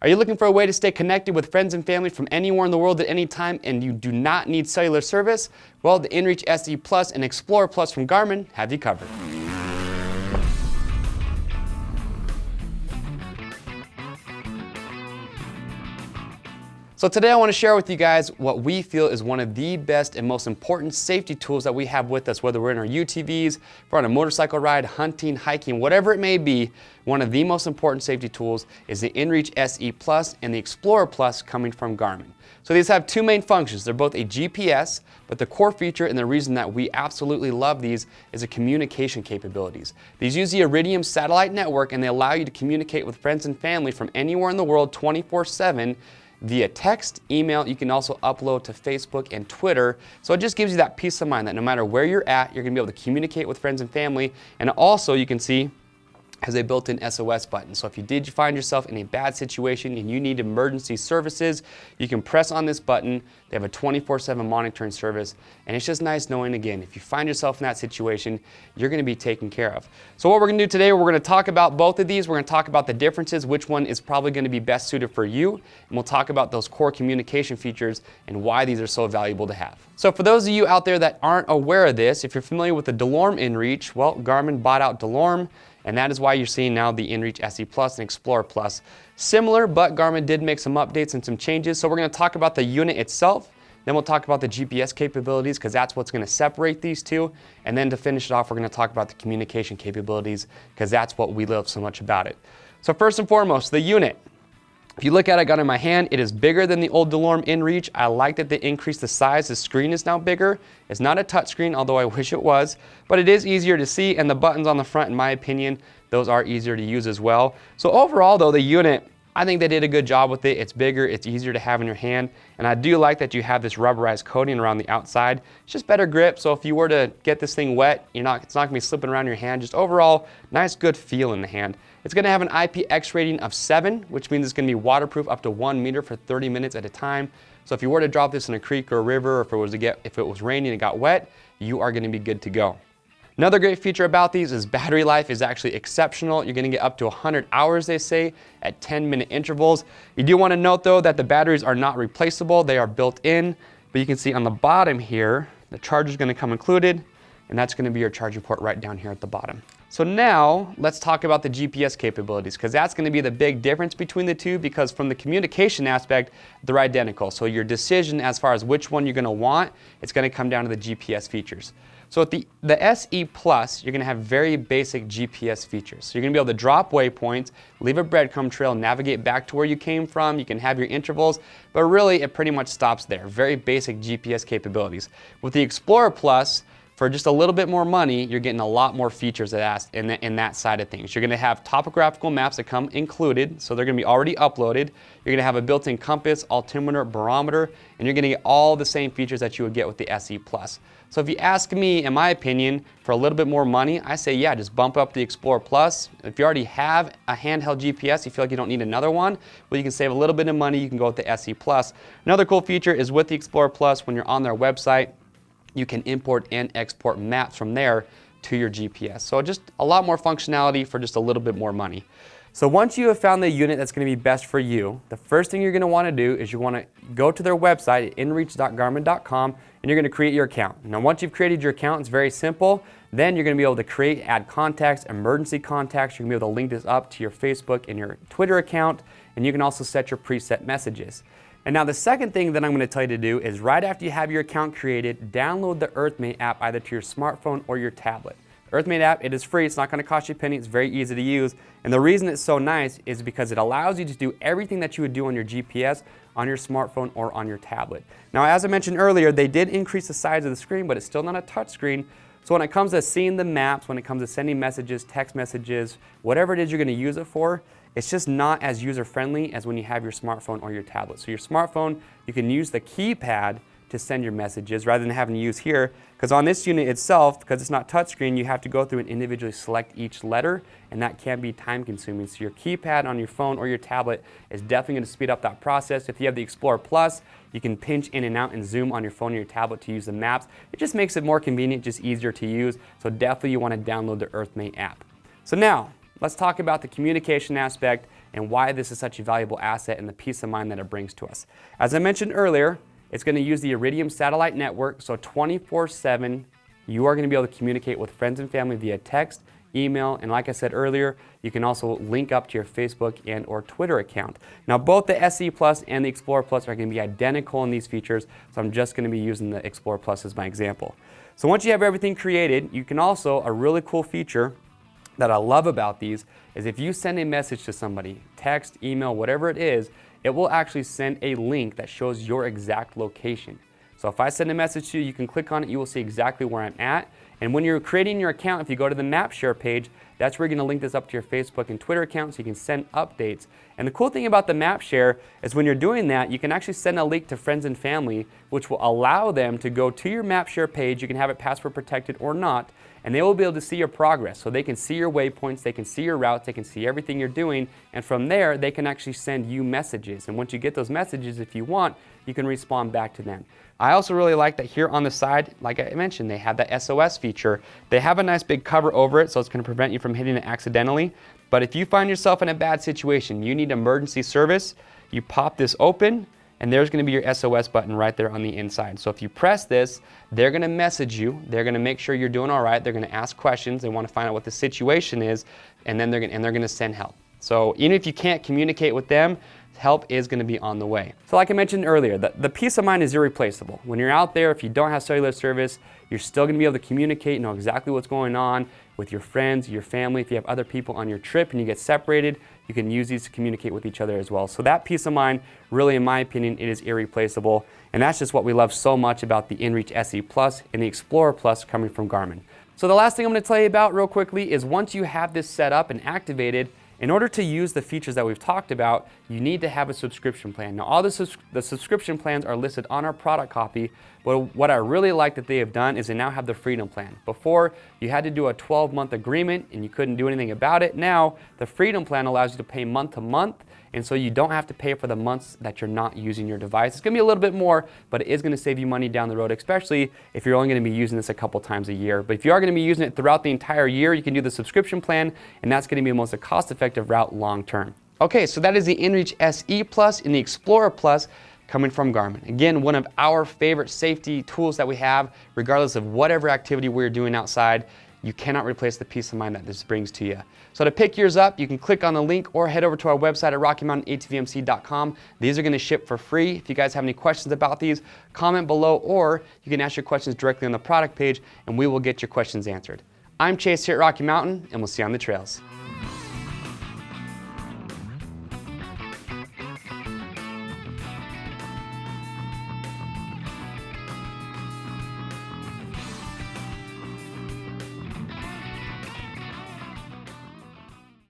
Are you looking for a way to stay connected with friends and family from anywhere in the world at any time and you do not need cellular service? Well, the InReach SE Plus and Explorer Plus from Garmin have you covered. So today I want to share with you guys what we feel is one of the best and most important safety tools that we have with us, whether we're in our UTVs, if we're on a motorcycle ride, hunting, hiking, whatever it may be. One of the most important safety tools is the InReach SE Plus and the Explorer Plus coming from Garmin. So these have two main functions. They're both a GPS, but the core feature and the reason that we absolutely love these is the communication capabilities. These use the Iridium satellite network and they allow you to communicate with friends and family from anywhere in the world 24/7 via text, email. You can also upload to Facebook and Twitter. So it just gives you that peace of mind that no matter where you're at, you're gonna be able to communicate with friends and family. And also you can see has a built-in SOS button. So if you did find yourself in a bad situation and you need emergency services, you can press on this button. They have a 24/7 monitoring service. And it's just nice knowing, again, if you find yourself in that situation, you're gonna be taken care of. So what we're gonna do today, we're gonna talk about both of these. We're gonna talk about the differences, which one is probably gonna be best suited for you. And we'll talk about those core communication features and why these are so valuable to have. So for those of you out there that aren't aware of this, if you're familiar with the DeLorme InReach, well, Garmin bought out DeLorme. And that is why you're seeing now the InReach SE Plus and Explorer Plus. Similar, but Garmin did make some updates and some changes. So we're going to talk about the unit itself. Then we'll talk about the GPS capabilities because that's what's going to separate these two. And then to finish it off, we're going to talk about the communication capabilities because that's what we love so much about it. So first and foremost, the unit. If you look at it, I got it in my hand, it is bigger than the old DeLorme InReach. I like that they increased the size. The screen is now bigger. It's not a touch screen, although I wish it was, but it is easier to see, and the buttons on the front, in my opinion, those are easier to use as well. So overall though, the unit, I think they did a good job with it. It's bigger, it's easier to have in your hand, and I do like that you have this rubberized coating around the outside. It's just better grip, so if you were to get this thing wet, it's not gonna be slipping around your hand. Just overall, nice good feel in the hand. It's gonna have an IPX rating of 7, which means it's gonna be waterproof up to 1 meter for 30 minutes at a time. So if you were to drop this in a creek or a river, or if it was raining and it got wet, you are gonna be good to go. Another great feature about these is battery life is actually exceptional. You're gonna get up to 100 hours, they say, at 10-minute intervals. You do wanna note though that the batteries are not replaceable, they are built in, but you can see on the bottom here, the charger is gonna come included, and that's gonna be your charging port right down here at the bottom. So now, let's talk about the GPS capabilities, because that's gonna be the big difference between the two, because from the communication aspect, they're identical. So your decision as far as which one you're gonna want, it's gonna come down to the GPS features. So with the SE Plus, you're gonna have very basic GPS features. So you're gonna be able to drop waypoints, leave a breadcrumb trail, navigate back to where you came from, you can have your intervals, but really it pretty much stops there. Very basic GPS capabilities. With the Explorer Plus, for just a little bit more money, you're getting a lot more features in that side of things. You're gonna have topographical maps that come included, so they're gonna be already uploaded. You're gonna have a built-in compass, altimeter, barometer, and you're gonna get all the same features that you would get with the SE Plus. So if you ask me, in my opinion, for a little bit more money, I say yeah, just bump up the Explorer Plus. If you already have a handheld GPS, you feel like you don't need another one, well, you can save a little bit of money, you can go with the SE Plus. Another cool feature is with the Explorer Plus, when you're on their website, you can import and export maps from there to your GPS. So just a lot more functionality for just a little bit more money. So once you have found the unit that's going to be best for you, the first thing you're going to want to do is you want to go to their website at inreach.garmin.com and you're going to create your account. Now once you've created your account, it's very simple. Then you're going to be able to create, add contacts, emergency contacts. You're going to be able to link this up to your Facebook and your Twitter account, and you can also set your preset messages. And now the second thing that I'm going to tell you to do is right after you have your account created, download the EarthMate app either to your smartphone or your tablet. The EarthMate app, it is free, it's not going to cost you a penny, it's very easy to use. And the reason it's so nice is because it allows you to do everything that you would do on your GPS on your smartphone or on your tablet. Now as I mentioned earlier, they did increase the size of the screen, but it's still not a touch screen. So when it comes to seeing the maps, when it comes to sending messages, text messages, whatever it is you're going to use it for, it's just not as user-friendly as when you have your smartphone or your tablet. So your smartphone, you can use the keypad to send your messages rather than having to use here, because on this unit itself, because it's not touchscreen, you have to go through and individually select each letter, and that can be time consuming. So your keypad on your phone or your tablet is definitely going to speed up that process. If you have the Explorer Plus, you can pinch in and out and zoom on your phone or your tablet to use the maps. It just makes it more convenient, just easier to use. So definitely you want to download the EarthMate app. So now, let's talk about the communication aspect and why this is such a valuable asset and the peace of mind that it brings to us. As I mentioned earlier, it's going to use the Iridium satellite network, so 24/7 you are going to be able to communicate with friends and family via text, email, and like I said earlier, you can also link up to your Facebook and or Twitter account. Now both the SE Plus and the Explorer Plus are going to be identical in these features, so I'm just going to be using the Explorer Plus as my example. So once you have everything created, you can also, a really cool feature that I love about these is if you send a message to somebody, text, email, whatever it is, it will actually send a link that shows your exact location. So if I send a message to you, you can click on it, you will see exactly where I'm at. And when you're creating your account, if you go to the map share page, that's where you're going to link this up to your Facebook and Twitter account so you can send updates. And the cool thing about the map share is when you're doing that, you can actually send a link to friends and family, which will allow them to go to your map share page. You can have it password protected or not, and they will be able to see your progress. So they can see your waypoints, they can see your routes, they can see everything you're doing, and from there, they can actually send you messages. And once you get those messages, if you want, you can respond back to them. I also really like that here on the side, like I mentioned, they have that SOS feature. They have a nice big cover over it, so it's going to prevent you from hitting it accidentally. But if you find yourself in a bad situation, you need emergency service, you pop this open, and there's going to be your SOS button right there on the inside. So if you press this, they're going to message you. They're going to make sure you're doing all right. They're going to ask questions. They want to find out what the situation is, and then they're going to send help. So even if you can't communicate with them, help is going to be on the way. So like I mentioned earlier, the peace of mind is irreplaceable. When you're out there, if you don't have cellular service, you're still going to be able to communicate, know exactly what's going on with your friends, your family. If you have other people on your trip and you get separated, you can use these to communicate with each other as well. So that peace of mind, really in my opinion, it is irreplaceable. And that's just what we love so much about the InReach SE Plus and the Explorer Plus coming from Garmin. So the last thing I'm going to tell you about real quickly is once you have this set up and activated, in order to use the features that we've talked about, you need to have a subscription plan. Now, all the subscription plans are listed on our product copy, but what I really like that they have done is they now have the Freedom Plan. Before, you had to do a 12-month agreement and you couldn't do anything about it. Now, the Freedom Plan allows you to pay month to month, and so you don't have to pay for the months that you're not using your device. It's going to be a little bit more, but it is going to save you money down the road, especially if you're only going to be using this a couple times a year. But if you are going to be using it throughout the entire year, you can do the subscription plan, and that's going to be the most cost-effective route long term. Okay, so that is the InReach SE Plus and the Explorer Plus coming from Garmin. Again, one of our favorite safety tools that we have, regardless of whatever activity we're doing outside. You cannot replace the peace of mind that this brings to you. So to pick yours up, you can click on the link or head over to our website at RockyMountainATVMC.com. These are going to ship for free. If you guys have any questions about these, comment below, or you can ask your questions directly on the product page and we will get your questions answered. I'm Chase here at Rocky Mountain, and we'll see you on the trails.